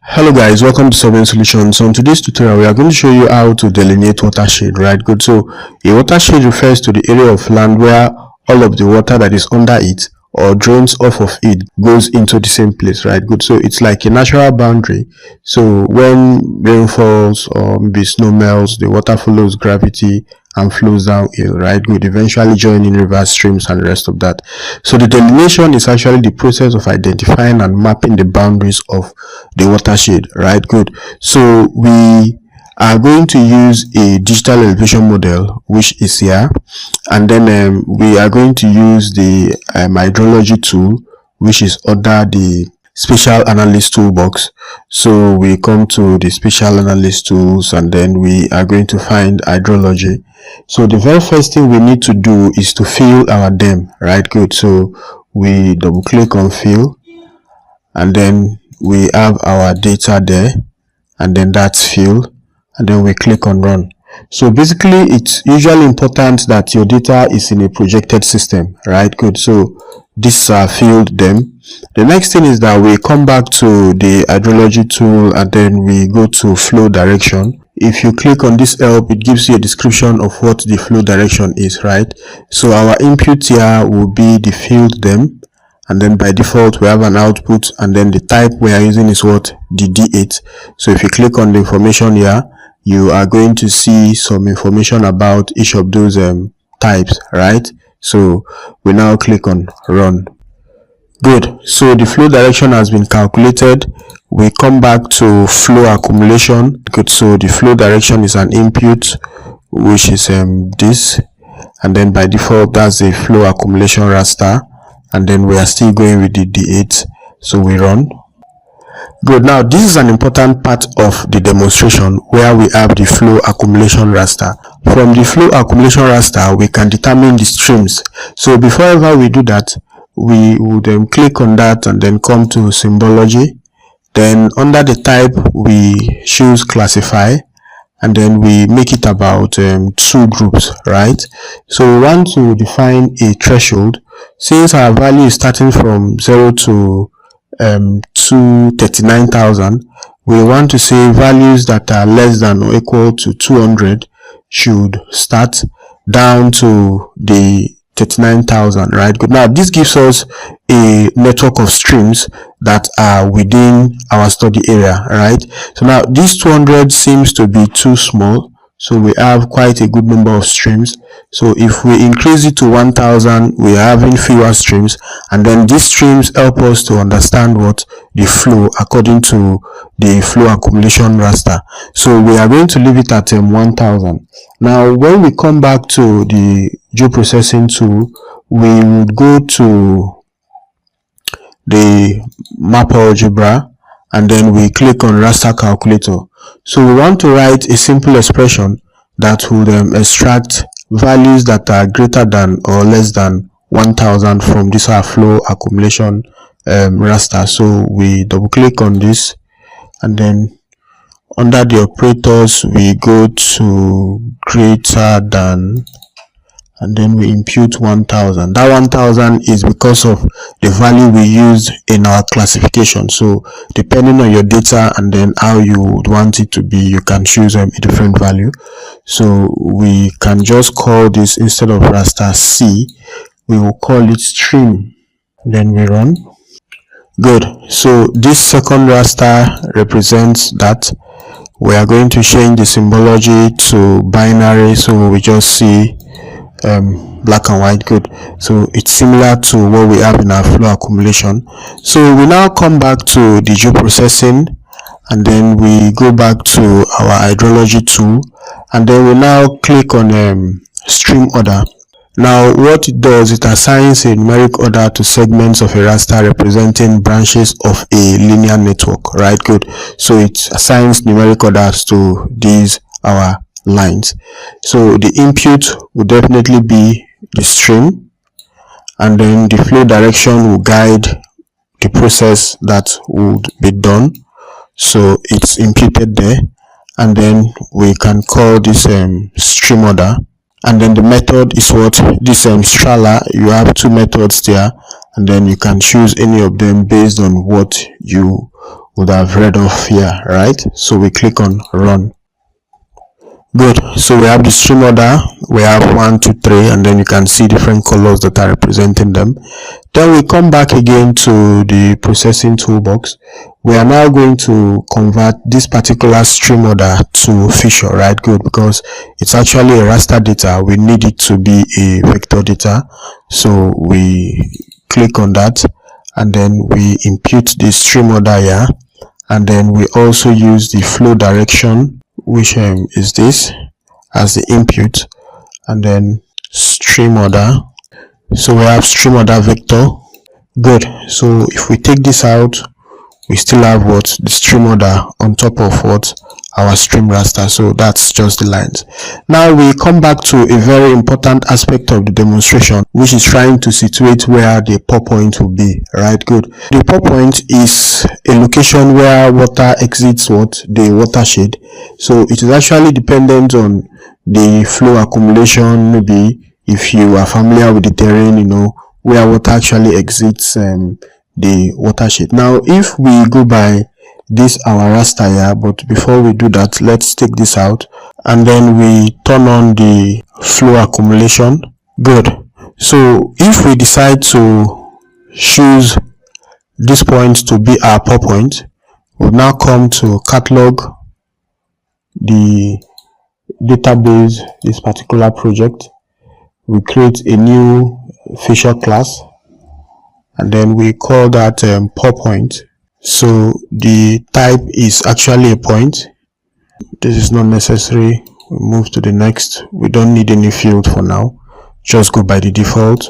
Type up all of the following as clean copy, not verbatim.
Hello guys, welcome to Solving Solutions. So in today's tutorial we are going to show you how to delineate watershed, right? Good. So a watershed refers to the area of land where all of the water that is under it or drains off of it goes into the same place, right? Good. So it's like a natural boundary. So when rain falls or maybe snow melts, the water follows gravity and flows downhill, right? Good. Eventually joining rivers, streams and the rest of that. So the delineation is actually the process of identifying and mapping the boundaries of the watershed, right? Good. So we are going to use a digital elevation model, which is here, and then we are going to use the hydrology tool, which is under the spatial analyst toolbox. So we come to the spatial analyst tools and then we are going to find hydrology. So the very first thing we need to do is to fill our DEM, right? Good. So we double click on fill and then we have our data there, and then that's fill, and then we click on run. So basically it's usually important that your data is in a projected system, right? Good. So these are filled them. The next thing is that we come back to the hydrology tool and then we go to flow direction. If you click on this help, it gives you a description of what the flow direction is, right? So our input here will be the filled them, and then by default we have an output, and then the type we are using is what? The D8. So if you click on the information here, you are going to see some information about each of those types, right? So we now click on run. Good. So the flow direction has been calculated. We come back to flow accumulation. Good. So the flow direction is an input, which is this, and then by default that's a flow accumulation raster, and then we are still going with the D8. So we run. Good. Now this is an important part of the demonstration where we have the flow accumulation raster. From the flow accumulation raster we can determine the streams. So before ever we do that, we would click on that and then come to symbology. Then under the type we choose classify, and then we make it about two groups, right? So we want to define a threshold. Since our value is starting from 0 to 39,000, we want to say values that are less than or equal to 200 should start down to the 39,000, right? Good. Now this gives us a network of streams that are within our study area, right? So now this 200 seems to be too small, so we have quite a good number of streams. So if we increase it to 1000, we are having fewer streams, and then these streams help us to understand what the flow according to the flow accumulation raster. So we are going to leave it at 1000. Now when we come back to the geoprocessing tool, we would go to the map algebra and then we click on raster calculator. So we want to write a simple expression that would extract values that are greater than or less than 1000 from this flow accumulation raster. So we double click on this, and then under the operators we go to greater than, and then we impute 1000. That 1000 is because of the value we used in our classification. So depending on your data and then how you would want it to be, you can choose a different value. So we can just call this, instead of raster C, we will call it stream. Then we run. Good. So this second raster represents that. We are going to change the symbology to binary, so we just see black and white. Good. So it's similar to what we have in our flow accumulation. So we now come back to the geoprocessing, and then we go back to our hydrology tool, and then we now click on stream order. Now what it does, it assigns a numeric order to segments of a raster representing branches of a linear network, right? Good. So it assigns numeric orders to these our lines. So the input will definitely be the stream, and then the flow direction will guide the process that would be done. So it's imputed there, and then we can call this stream order, and then the method is what? This Strala. You have two methods there, and then you can choose any of them based on what you would have read off here, right? So we click on run. Good. So we have the stream order. We have 1, 2, 3, and then you can see different colors that are representing them. Then we come back again to the processing toolbox. We are now going to convert this particular stream order to feature, right? Good, because it's actually a raster data. We need it to be a vector data. So we click on that, and then we impute the stream order here, and then we also use the flow direction, which is this, as the input, and then stream order. So we have stream order vector. Good. So if we take this out, we still have what, the stream order on top of what, our stream raster. So that's just the lines. Now we come back to a very important aspect of the demonstration, which is trying to situate where the pour point will be, right? Good. The pour point is a location where water exits what, the watershed. So it is actually dependent on the flow accumulation. Maybe if you are familiar with the terrain, you know where water actually exits the watershed. Now if we go by this our raster here, but before we do that, let's take this out, and then we turn on the flow accumulation. Good. So if we decide to choose this point to be our pour point, we'll now come to catalog the database, this particular project. We create a new feature class, and then we call that pour point. So the type is actually a point. This is not necessary. We move to the next. We don't need any field for now. Just go by the default.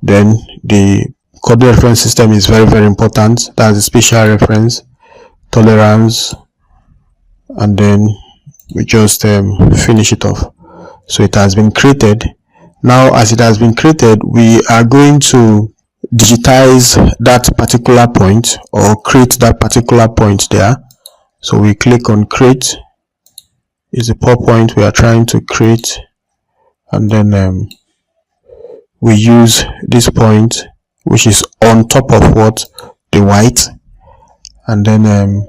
Then the coordinate reference system is very important. That's a spatial reference, tolerance, and then we just finish it off. So it has been created. Now as it has been created, we are going to digitize that particular point, or create that particular point there. So we click on create. Is the pour point we are trying to create, and then we use this point, which is on top of what, the white, and then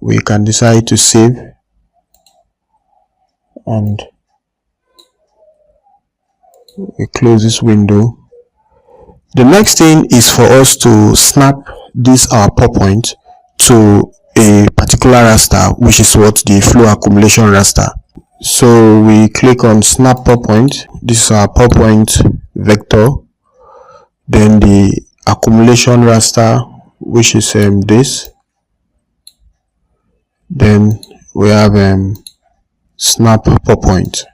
we can decide to save, and we close this window. The next thing is for us to snap this our pour point to a particular raster, which is what, the flow accumulation raster. So we click on snap pour point. This is our pour point vector. Then the accumulation raster, which is this. Then we have snap pour point.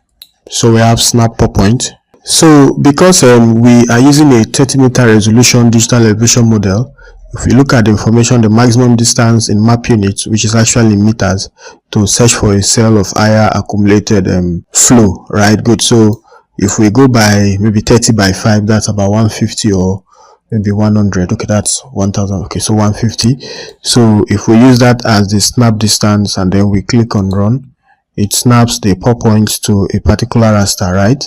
So we have snap pour point. So because we are using a 30-meter resolution digital elevation model, if you look at the information, the maximum distance in map units, which is actually meters, to search for a cell of higher accumulated flow, right? Good. So if we go by maybe 30 by 5, that's about 150, or maybe 100. Okay, that's 1000. Okay, so 150. So if we use that as the snap distance, and then we click on run, it snaps the pour points to a particular raster, right?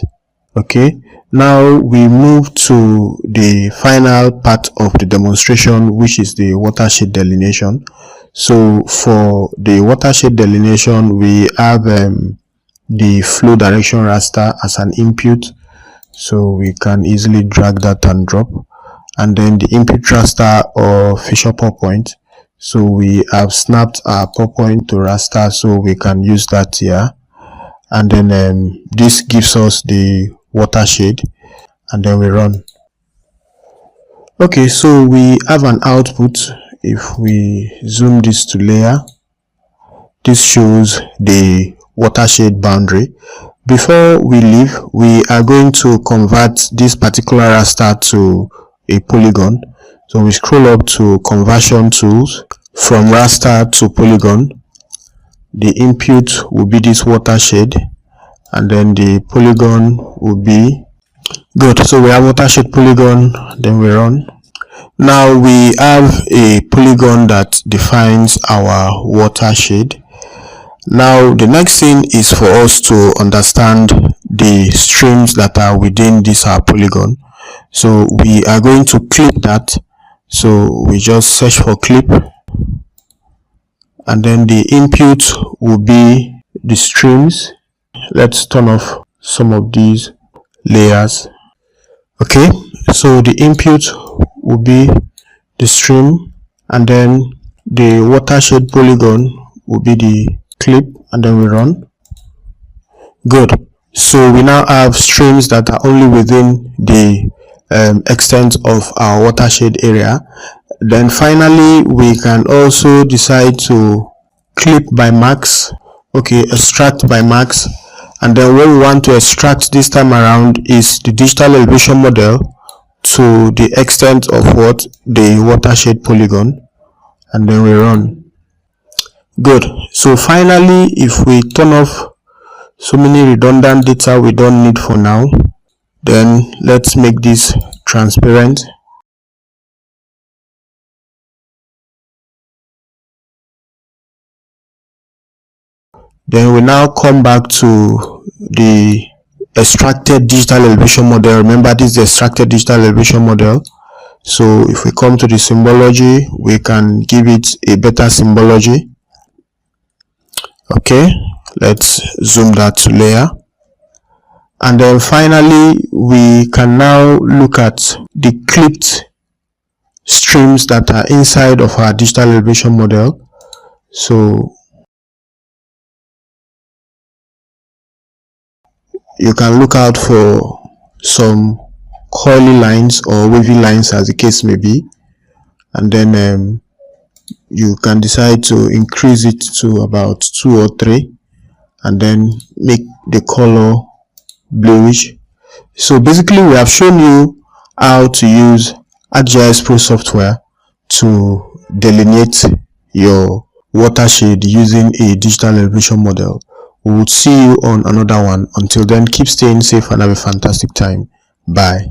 Okay, now we move to the final part of the demonstration, which is the watershed delineation. So for the watershed delineation, we have the flow direction raster as an input, so we can easily drag that and drop, and then the input raster or feature pour point. So we have snapped our pour point to raster, so we can use that here, and then this gives us the watershed, and then we run. Okay, so we have an output. If we zoom this to layer, this shows the watershed boundary. Before we leave, we are going to convert this particular raster to a polygon. So we scroll up to conversion tools, from raster to polygon. The input will be this watershed, and then the polygon will be good. So we have watershed polygon, then we run. Now we have a polygon that defines our watershed. Now the next thing is for us to understand the streams that are within this our polygon. So we are going to clip that. So we just search for clip, and then the input will be the streams. Let's turn off some of these layers. Okay, so the input will be the stream, and then the watershed polygon will be the clip, and then we run. Good. So we now have streams that are only within the extent of our watershed area. Then finally we can also decide to clip by max. Okay, extract by max, and then what we want to extract this time around is the digital elevation model to the extent of what the watershed polygon, and then we run. Good. So finally, if we turn off so many redundant data we don't need for now, then let's make this transparent. Then we now come back to the extracted digital elevation model. Remember, this is the extracted digital elevation model. So if we come to the symbology, we can give it a better symbology. Okay, let's zoom that to layer. And then finally, we can now look at the clipped streams that are inside of our digital elevation model. So you can look out for some curly lines or wavy lines, as the case may be, and then you can decide to increase it to about 2 or 3, and then make the color bluish. So basically we have shown you how to use ArcGIS Pro software to delineate your watershed using a digital elevation model. We will see you on another one. Until then, keep staying safe and have a fantastic time. Bye.